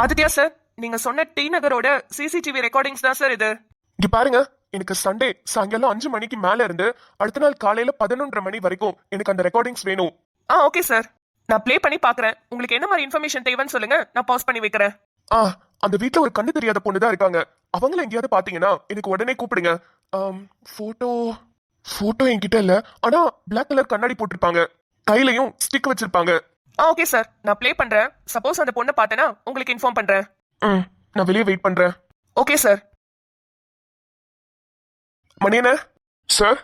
Aditya sir, நீங்க சொன்ன D நகரோட CCTV recordings தான் சார் இது. இங்க பாருங்க, எனக்கு சண்டே சாயங்காலம் 5 மணிக்கு மேல இருந்து அடுத்த நாள் காலையில 11:30 மணி வரைக்கும் எனக்கு அந்த ரெக்கார்டிங்ஸ் வேணும். ஓகே சார், நான் ப்ளே பண்ணி பாக்குறேன். உங்களுக்கு என்ன மாதிரி இன்ஃபர்மேஷன் தேவைன்னு சொல்லுங்க, நான் பாஸ் பண்ணி வைக்கிறேன். அந்த வீட்ல ஒரு கண்ணு தெரியாத பொண்ணு தான் இருக்காங்க. அவங்கள எங்கேயாவது பாத்தீங்கன்னா எனக்கு உடனே கூப்பிடுங்க. போட்டோ என்கிட்ட இல்ல, ஆனா பிளாக் கலர் கண்ணாடி போட்டிருப்பாங்க, கையிலையும் ஸ்டிக் வச்சிருப்பாங்க. ஓகே சார், நான் ப்ளே பண்றேன். சப்போஸ் அந்த பொண்ணை பார்த்தேன்னா உங்களுக்கு இன்ஃபார்ம் பண்றேன். நான் வெளியே வெயிட் பண்றேன். Okay sir. மணியண்ணே சார்,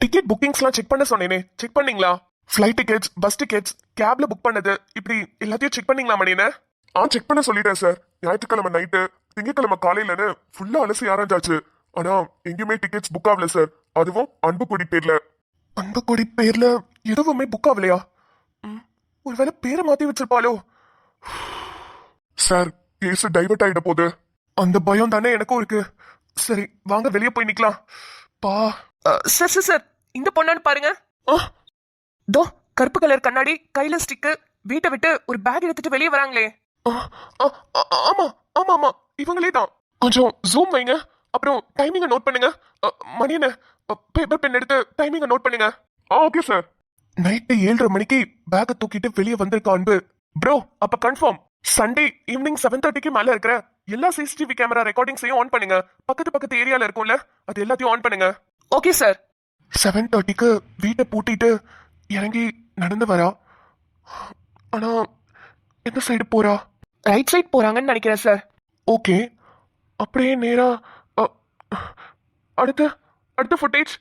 டிக்கெட் புக்கிங்ஸ்லாம் செக் பண்ண சொன்னேனே, செக் பண்ணீங்களா? ஃப்ளைட் டிக்கெட்ஸ், பஸ் டிக்கெட்ஸ், கேப்ல புக் பண்ணது, இப்படி எல்லாத்தையும் செக் பண்ணீங்களா மணியண்ணே? செக் பண்ண சொல்லிட்டேன் சார். ஞாயிற்றுக்கிழமை நைட்டு திங்கக்கிழமை காலையிலன்னு ஃபுல்லா அலசி ஆரஞ்சாச்சு. ஆனா எங்கேயுமே டிக்கெட்ஸ் புக் ஆகல சார். அதுவும் அன்புக்குடி பேர்ல. அன்புக்குடி பேர்ல எதுவுமே புக் ஆகலையா? ஒருவேளை பேரை மாத்தி வச்சிருப்பாளோ? சார், கேஸ் டைவர்ட் ஆயிட போகுது. அந்த பயம் தானே எனக்கும் இருக்கு. சரி, வாங்க வெளியே போய் நிக்கலாம். சார் சார் சார், இந்த பொண்ணான்னு பாருங்க. தோ கருப்பு கலர் கண்ணாடி, கையில ஸ்டிக்கு, வீட்டை விட்டு ஒரு பேக் எடுத்துட்டு வெளியே வராங்களே. ஆமா ஆமா ஆமா, இவங்களே தான். கொஞ்சம் ஜூம் வைங்க, அப்புறம் டைமிங்கை நோட் பண்ணுங்க. மணியண்ணே, பேப்பர் பென் எடுத்து டைமிங்கை நோட் பண்ணுங்க. Okay sir. நைட்டு 7:30 மணிக்கு பேக்கை தூக்கிட்டு வெளியே வந்திருக்க அன்பு ப்ரோ. அப்ப கன்ஃபார்ம் சண்டே ஈவினிங் 7:30க்கு மேல இருக்கிற எல்லா சிசிடிவி கேமரா ரெக்கார்டிங்ஸையும் ஆன் பண்ணுங்க. பக்கத்து ஏரியால இருக்கும்ல, அது எல்லாத்தையும் ஆன் பண்ணுங்க. Okay sir. 7:30க்கு வீட்டை பூட்டிட்டு இறங்கி நடந்து வரா. ஆனா எந்த சைடு போறா? ரைட் சைட் போறாங்கன்னு நினைக்கிறேன் சார். ஓகே, அப்படியே நேரா அடுத்த ஃபுட்டேஜ்.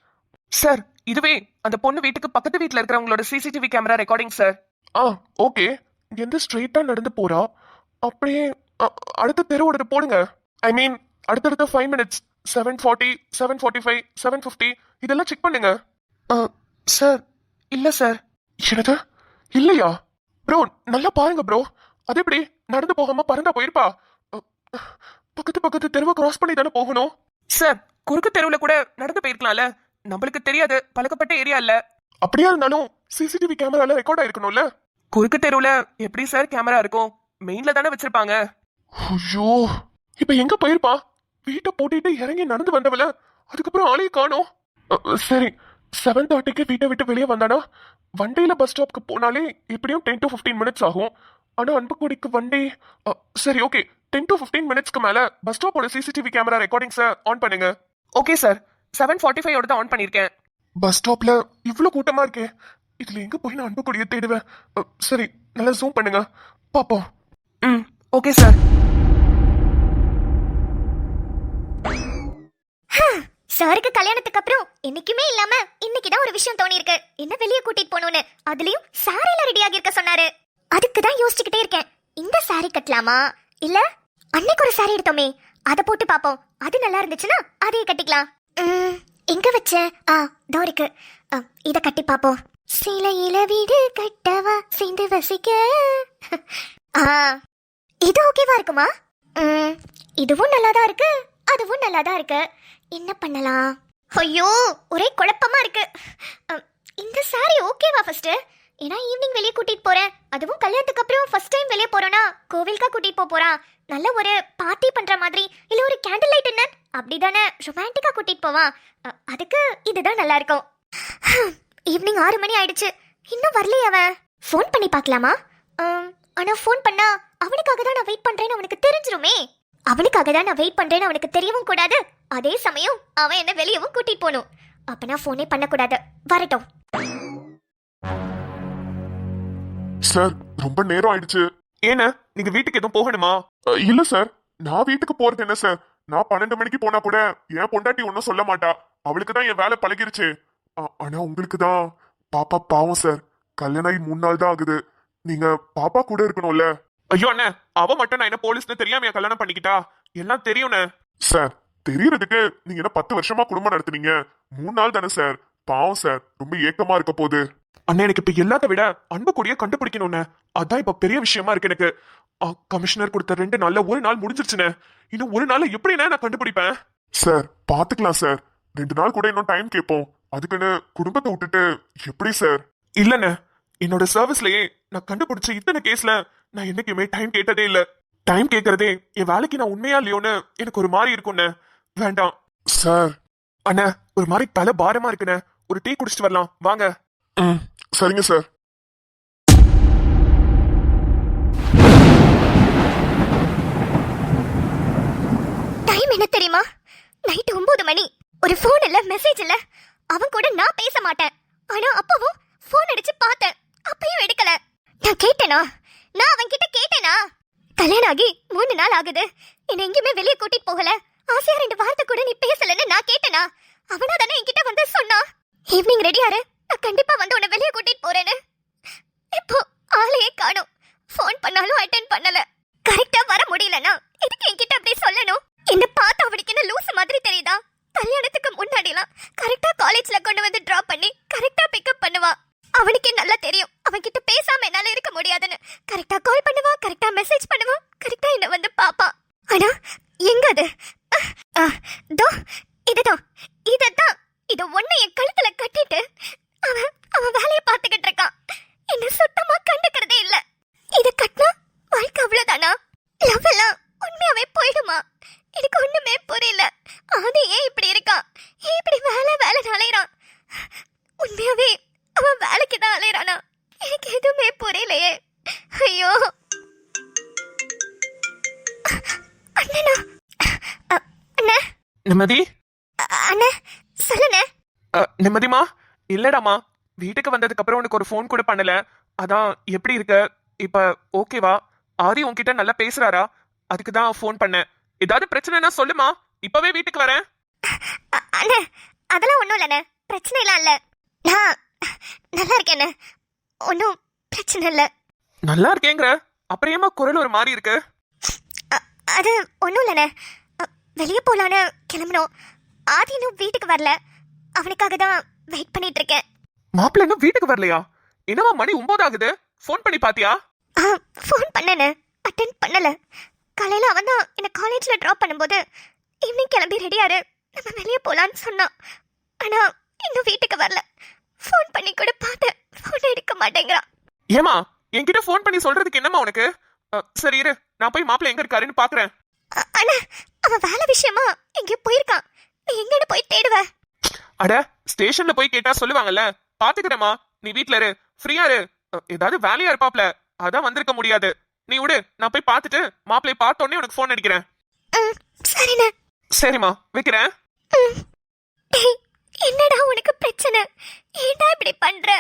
சார், இதுவே அந்த பொண்ணு வீட்டுக்கு பக்கத்து வீட்டுல இருக்கிறவங்களோட CCTV camera recording sir. Okay, எந்த ஸ்ட்ரெயிட்டா நடந்து போறா, அப்படியே அடுத்த தெருவோட போடுங்க. ஐ மீன் அடுத்தடுத்த 5 மினிட்ஸ், 7:40, 7:45, 7:50 இதெல்லாம் செக் பண்ணுங்க. சார், இல்ல சார். என்னது இல்லையா? ப்ரோ நல்லா பாருங்க ப்ரோ. அது எப்படி நடந்து போகாம பறந்தா போயிருப்பா? பக்கத்து தெருவை கிராஸ் பண்ணி தானே போகணும். சார், குறுக்கு தெருவுல கூட நடந்து போயிருக்கலாம்ல. நம்மளுக்கு தெரியாது, பழக்கப்பட்ட ஏரியா இல்ல. அப்படியா இருந்தாலும் சிசிடிவி கேமரால ரெக்கார்ட் ஆயிருக்கணும்ல. குறுக்கு தெருவுல எப்படி சார் கேமரா இருக்கும்? மெயின்ல தானே வச்சிருப்பாங்க. ஐயோ, இப்ப எங்க போயிருப்பா? வீட்டை போட்டிட்டு இறங்கி நடந்து வந்தவள அதுக்கப்புறம் ஆளையே காணோம். சரி, 7:30க்கு வீட்டை விட்டு வெளியே வந்தானா வண்டியில பஸ் ஸ்டாப்க்கு போனாலே எப்படியும் 10 to 15 மினிட்ஸ் ஆகும். ஆனா அன்புக்குடிக்கு வண்டி சரி ஓகே, 10 to 15 மினிட்ஸ்க்கு மேல பஸ் ஸ்டாப்போட சிசிடிவி கேமரா ரெக்கார்டிங்ஸை ஆன் பண்ணுங்க. ஓகே சார், 7:45 ஓட தான் ஆன் பண்ணிருக்கேன். பஸ் ஸ்டாப்ல இவ்வளவு கூட்டமா இருக்கே, இதுல எங்க போய் நான் அன்புக்குடியை தேடுவேன்? சரி, நல்லா ஜூம் பண்ணுங்க பாப்போம். Okay sir. சாருக்கு கல்யாணத்துக்கு அப்புறம் என்னைக்குமே இல்லாம இன்னைக்குதான் ஒரு விஷயம் தோணி இருக்கு. என்ன வெளியே கூட்டிட்டு போகணும்னு, அதுலயும் சாரில ரெடி ஆகி இருக்க சொன்னாரு. அதுக்குதான் யோசிச்சுக்கிட்டே இருக்கேன். இந்த சாரி கட்டலாமா இல்ல அன்னைக்கு ஒரு சாரி எடுத்தோமே அத போட்டு பாப்போம். அது நல்லா இருந்துச்சுன்னா அதையே கட்டிக்கலாம். எங்க வச்ச தோ இருக்கு. இத கட்டி பாப்போம். சிலையில வீடு கட்டவா சேர்ந்து வசிக்க. இது ஓகேவா இருக்குமா? இதுவும் நல்லாதான் இருக்கு, அதுவும் நல்லாதான் இருக்கு. என்ன பண்ணலாம்? ஐயோ, ஒரே குழப்பமா இருக்கு. இந்த சாரி ஓகேவா ஃபர்ஸ்ட்? ஏன்னா ஈவினிங் வெளியே கூட்டிட்டு போறேன், அதுவும் கல்யாணத்துக்கு அப்புறம் ஃபர்ஸ்ட் டைம் வெளியே போறோம்னா கோவிலுக்கா கூட்டிட்டு போறா. நல்ல ஒரு பார்ட்டி பண்ற மாதிரி, இல்ல ஒரு கேண்டில் லைட் டின்னர் அப்படிதானே ரொமான்டிக்கா கூட்டிட்டு போவான். அதுக்கு இதுதான் நல்லா இருக்கும். ஈவினிங் 6 மணி ஆயிடுச்சு, இன்னும் வரலையே அவன். ஃபோன் பண்ணி பார்க்கலாமா? ஆனா ஃபோன் பண்ணா அவனுக்காக தான் நான் வெயிட் பண்றேன்னு அவனுக்கு தெரிஞ்சிருமே. அவனுக்காக தான் நான் வெயிட் பண்றேன்னு அவனுக்கு தெரியவும் கூடாது, அதே சமயம் அவன் என்ன வெளியவும் கூட்டிட்டு போகணும். அப்ப நான் போனே பண்ணக்கூடாது. வரட்டும். சார், ரொம்ப நேரம் ஆயிடுச்சு. ஏன்னா நீங்க வீட்டுக்கு எதுவும் போகணுமா? இல்ல சார், நான் வீட்டுக்கு போறது என்ன சார், நான் 12 மணிக்கு போனா கூட என் பொண்டாட்டி ஒன்னும் சொல்ல மாட்டா. அவளுக்கு தான் என் வேலை பழகிருச்சு. ஆனா உங்களுக்கு தான் பாப்பா பாவம் சார். கல்யாணம் ஆகி 3 நாள் தான் ஆகுது. நீங்க பாப்பா கூட இருக்கணும்ல. ஐயோ அண்ணே, அவ மட்டும் நான் என்ன போலீஸ்னு தெரியாம கல்யாணம் பண்ணிக்கிட்டா? எல்லாம் தெரியும்ண்ணே. சார், தெரியறதுக்கு நீங்க என்ன 10 வருஷமா குடும்பம் நடத்துனீங்க, 3 நாள் தானே சார். பாவம் சார், ரொம்ப ஏக்கமா இருக்க போகுது. அண்ணே, எனக்கு இப்ப எல்லாத்த விட அன்புக்குடிய கண்டுபிடிக்கணும்னு, அதான் இப்ப பெரிய விஷயமா இருக்கு எனக்கு. கமிஷனர் கொடுத்த 2 நாள்ல 1 நாள் முடிஞ்சிருச்சுண்ணே. இன்னும் 1 நாள்ல எப்படிண்ணே நான் கண்டுபிடிப்பேன்? சார், பாத்துக்கலாம் சார். 2 நாள் கூட இன்னும் டைம் கேட்போம். அதுக்குன்னு குடும்பத்தை விட்டுட்டு எப்படி சார்? இல்லண்ணே, என்னோட சர்வீஸ்லயே நான் கண்டுபிடிச்ச இத்தனை கேஸ்ல நான் என்னைக்குமே டைம் கேட்டதே இல்ல. டைம் கேக்குறதே என் வேலைக்கு நான் உண்மையா இல்லையோன்னு எனக்கு ஒரு மாதிரி இருக்கும்ண்ணே. வேண்டாம் சார். அண்ணா ஒரு மாதிரி தலை பாரமா இருக்குண்ணே. ஒரு டீ குடிச்சிட்டு வரலாம் வாங்க. சரிங்க சார். டைம் என்ன தெரியுமா? நைட் 9 மணி. ஒரு ஃபோன் இல்ல, மெசேஜ் இல்ல. அவன் கூட நான் பேச மாட்டேன். ஆனா அப்பவும் ஃபோன் அடிச்சு பார்த்தேன், அப்பயும் எடுக்கல. நான் கேட்டேனா? நான் அவன் கிட்ட கேட்டேனா? கல்யாணம் ஆகி 3 நாள் ஆகுது, என்ன எங்கேயுமே வெளியே கூட்டிட்டு போகல. ஆசையா 2 வார்த்தை கூட நீ பேசலன்னு நான் கேட்டேனா? அவனா தானே என்கிட்ட வந்து சொன்னா, ஈவினிங் ரெடியாரு, நான் கண்டிப்பா வந்து உன்னை வெளியே கூட்டிட்டு போறேன்னு. இப்போ ஆளையே காணோம். ஃபோன் பண்ணாலும் அட்டென்ட் பண்ணல. கரெக்டா வர முடியலனா எதுக்கு என்கிட்ட அப்படி சொல்லணும்? என்ன பார்த்தா அவனுக்கு என்ன லூசு மாதிரி தெரியுதா? கல்யாணத்துக்கு முன்னாடிலாம் கரெக்டா காலேஜ்ல கொண்டு வந்து டிராப் பண்ணி கரெக்டா பிக்கப் பண்ணுவா. அவனுக்கே நல்லா தெரியும் அவன் கிட்ட பேசாம என்னால இருக்க முடியாதுன்னு. கரெக்டா கால் பண்ணுவா, கரெக்டா மெசேஜ் பண்ணுவா, கரெக்டா என்ன வந்து பாப்பா. ஆனா எங்க அது? தோ இதுதான், இததான். இத ஒண்ணு என் கழுத்துல கட்டிட்டு அவன் வேலையை பார்த்துக்கிட்டு இருக்கான். என்ன சுத்தமா கண்டுக்கிறதே இல்ல. இத கட்டினா வாழ்க்கை அவ்வளவுதானா? லவ் எல்லாம் உண்மையாவே போயிடுமா? எனக்கு ஒண்ணுமே புரியல. ஆதி ஏன் இப்படி இருக்கான்? ஏன் இப்படி வேலை அலையறான்? உண்மையாவே அவன் வேலைக்கு தான் அலையறானா? எனக்கு எதுவுமே புரியலையே. ஐயோ அண்ணா. அண்ணா. நிம்மதி. அண்ணா சொல்லுண்ணே. நிம்மதிமா. இல்லடாமா, வீட்டுக்கு வந்ததுக்கு அப்புறம் உனக்கு ஒரு ஃபோன் கூட பண்ணல. அதான் எப்படி இருக்க, இப்ப ஓகேவா? ஆதி உன்கிட்ட நல்லா பேசுறாரா? அதுக்கு தான் ஃபோன் பண்ணேன். ஏதாவது பிரச்சனைனா சொல்லுமா, இப்பவே வீட்டுக்கு வரேன். அண்ணா அதெல்லாம் ஒண்ணும் இல்லண்ணே, பிரச்சனை எல்லாம் இல்ல. நான் நல்லா இருக்கேண்ணே, ஒன்றும் பிரச்சனை இல்ல. நல்லா இருக்கேங்கிற அப்புறம் ஏமா குரல் ஒரு மாதிரி இருக்கு? அது ஒன்றும் இல்லண்ணே, வெளியே போலான்னு கிளம்பணும். ஆதி இன்னும் வீட்டுக்கு வரல, அவனுக்காக தான் வெயிட் பண்ணிட்டு இருக்கேன். மாப்பிள்ள இன்னும் வீட்டுக்கு வரலையா? என்னவா மணி 9 ஆகுது, ஃபோன் பண்ணி பாத்தியா? ஃபோன் பண்ணேண்ணே, அட்டென்ட் பண்ணல. காலையில அவன் தான் என்னை காலேஜ்ல ட்ராப் பண்ணும்போது ஈவினிங் கிளம்பி ரெடியாரு, நம்ம வெளியே போலான்னு சொன்னான். ஆனா இன்னும் வீட்டுக்கு வரல. ஃபோன் பண்ணி கூட பார்த்தேன், ஃபோன் எடுக்க மாட்டேங்கிறான். ஏமா என்கிட்ட ஃபோன் பண்ணி சொல்றதுக்கு என்னமா உனக்கு? சரி இரு, நான் போய் மாப்பிள்ள எங்க இருக்காருன்னு பாக்குறேன். அண்ணா அவன் வேலை விஷயமா எங்கேயோ போயிருக்கான். நீ எங்கன்னு போய் தேடுவ? அட ஸ்டேஷன்ல போய் கேட்டா சொல்லுவாங்கல்ல. பாத்துக்கிறேமா, நீ வீட்ல இரு, ஃப்ரீயா இரு. ஏதாவது வேலையா இருப்பாப்ல, அதான் வந்திருக்க முடியாது. நீ விடு, நான் போய் பார்த்துட்டு மாப்பிள்ளை பார்த்த உடனே உனக்கு ஃபோன் அடிக்கிறேன். சரிண்ணே. சரிம்மா, வைக்கிறேன். என்னடா உனக்கு பிரச்சனை? ஏன்டா இப்படி பண்ற?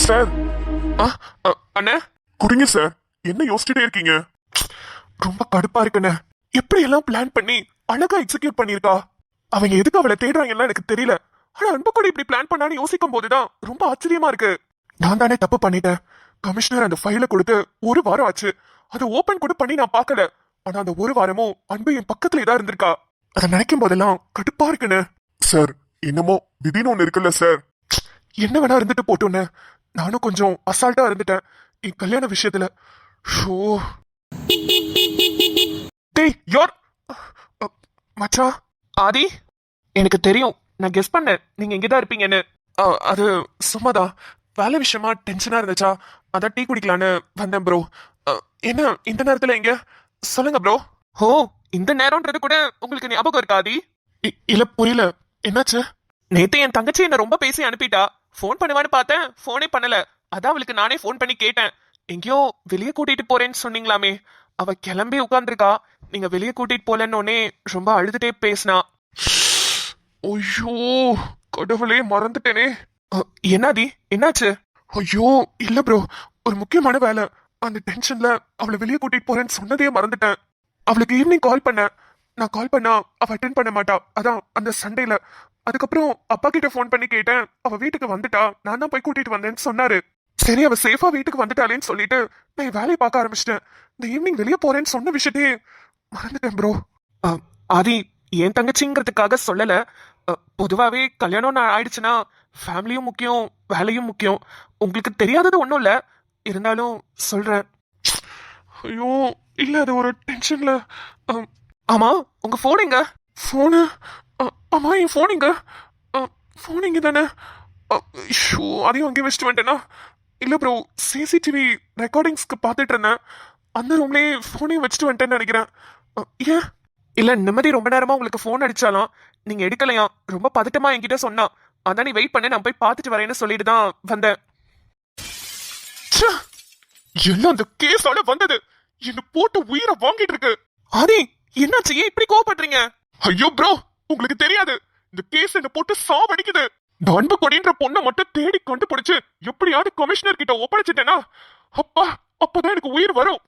சார். அண்ணே குடிங்க சார். என்ன யோசிச்சுட்டே இருக்கீங்க? ரொம்ப கடுப்பா இருக்குண்ணே. எப்படி எல்லாம் பிளான் பண்ணி அழகா எக்ஸிக்யூட் பண்ணிருக்கா. அவங்க எதுக்கு அவளை தேடுறாங்கன்னு எனக்கு தெரியல. ஆனா அன்பு கூட இப்படி பிளான் பண்ணான்னு யோசிக்கும் போதுதான் ரொம்ப ஆச்சரியமா இருக்கு. நான் தானே தப்பு பண்ணிட்டேன். கமிஷனர் அந்த ஃபைலை கொடுத்து 1 வாரம் ஆச்சு. அதை ஓபன் கூட பண்ணி நான் பார்க்கல. ஆனா அந்த 1 வாரமும் அன்பு என் பக்கத்துல தான் இருந்திருக்கா. அதை நினைக்கும் போதெல்லாம் கடுப்பா இருக்குன்னு. சார் என்னமோ விதின்னு ஒண்ணு இருக்குல்ல சார். என்ன வேணா இருந்துட்டு போட்டோன்னு நானும் கொஞ்சம் அசால்ட்டா இருந்துட்டேன் என் கல்யாண விஷயத்துல. ஷோ டேய் யோர் மச்சான். ஆதி, எனக்கு தெரியும், நான் கெஸ் பண்ணேன் நீங்க இங்கதான் இருப்பீங்கன்னு. அது சும்மாதான், வேலை விஷயமா டென்ஷனா இருந்துச்சா, அதான் டீ குடிக்கலான்னு வந்தேன் ப்ரோ. என்ன இந்த நேரத்துல எங்க சொல்லுங்க ப்ரோ. ஓ, இந்த நேரம்ன்றது கூட உங்களுக்கு ஞாபகம் இருக்கா ஆதி? இல்ல புரியல, என்னாச்சு? நேத்து என் தங்கச்சி என்ன ரொம்ப பேசி அனுப்பிட்டா. ஃபோன் பண்ணுவான்னு பார்த்தேன், ஃபோனே பண்ணல. அதான் அவளுக்கு நானே ஃபோன் பண்ணி கேட்டேன். எங்கேயோ வெளியே கூட்டிட்டு போறேன்னு சொன்னீங்களாமே. அவ கிளம்பி உட்கார்ந்துருக்கா. நீங்க வெளியே கூட்டிட்டு போலன்னு ரொம்ப அழுதுட்டே பேசினா. ஐயோ கடவுளே, மறந்துட்டேனே. என்னாதி, என்னாச்சு? ஐயோ இல்ல ப்ரோ, ஒரு முக்கியமான வேலை. அந்த டென்ஷன்ல அவளை வெளியே கூட்டிட்டு போறேன்னு சொன்னதே மறந்துட்டேன். அவளுக்கு ஈவினிங் கால் பண்ணேன். நான் கால் பண்ணா அவ அட்டென்ட் பண்ண மாட்டா. அதான் அந்த சண்டேல. அதுக்கப்புறம் அப்பா கிட்ட ஃபோன் பண்ணி கேட்டேன். அவ வீட்டுக்கு வந்துட்டா, நான் தான் போய் கூட்டிட்டு வந்தேன்னு சொன்னாரு. சரி, அவ சேஃபா வீட்டுக்கு வந்துட்டாளேன்னு சொல்லிட்டு நான் வேலையை பார்க்க ஆரம்பிச்சிட்டேன். இந்த ஈவினிங் வெளியே போறேன்னு சொன்ன விஷயத்தையே மறந்துட்டேன் ப்ரோ. ஆதி, என் தங்கச்சிங்கிறதுக்காக சொல்லல. பொதுவாவே கல்யாணம் ஆயிடுச்சுன்னா ஃபேமிலியும் முக்கியம், வேலையும் முக்கியம். உங்களுக்கு தெரியாதது ஒன்றும் இல்லை, இருந்தாலும் சொல்றேன். ஐயோ இல்ல, அது ஒரு டென்ஷன்ல. ஆமா, உங்க போன் எங்க? போனு? ஆமா, என் போன் இங்க. போன் இங்க தானே. அதையும் அங்கே வச்சுட்டு வந்துட்டேனா? இல்ல ப்ரோ, சிசிடிவி ரெக்கார்டிங்ஸ்க்கு பார்த்துட்டு இருந்தேன். அந்த ரூம்லயே ஃபோனையும் வச்சுட்டு வந்துட்டேன்னு நினைக்கிறேன். ஏன்? இல்ல நிம்மதி ரொம்ப நேரமா உங்களுக்கு ஃபோன் அடிச்சாலாம், நீங்க எடுக்கலையா? ரொம்ப பதட்டமா என்கிட்ட சொன்னா. அதான் நீ வெயிட் பண்ணு, நான் போய் பார்த்துட்டு வரேன்னு சொல்லிட்டு தான் வந்தேன். ச்சே! எல்லாம் அந்த கேஸால வந்தது. என்ன போட்டு உயிரை வாங்கிட்டு இருக்கு. ஆதி, என்னாச்சு? ஏன் இப்படி கோவப்படுறீங்க? ஐயோ ப்ரோ, உங்களுக்கு தெரியாது, இந்த கேஸ் என்ன போட்டு சாவடிக்குது. இந்த அன்பு கொடின்ற பொண்ணை மட்டும் தேடி கண்டுபிடிச்சு எப்படியாவது கமிஷனர் கிட்ட ஒப்படைச்சிட்டேனா அப்பா, அப்பதான் எனக்கு உயிர் வரும்.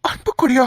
அன்பு கொடியா?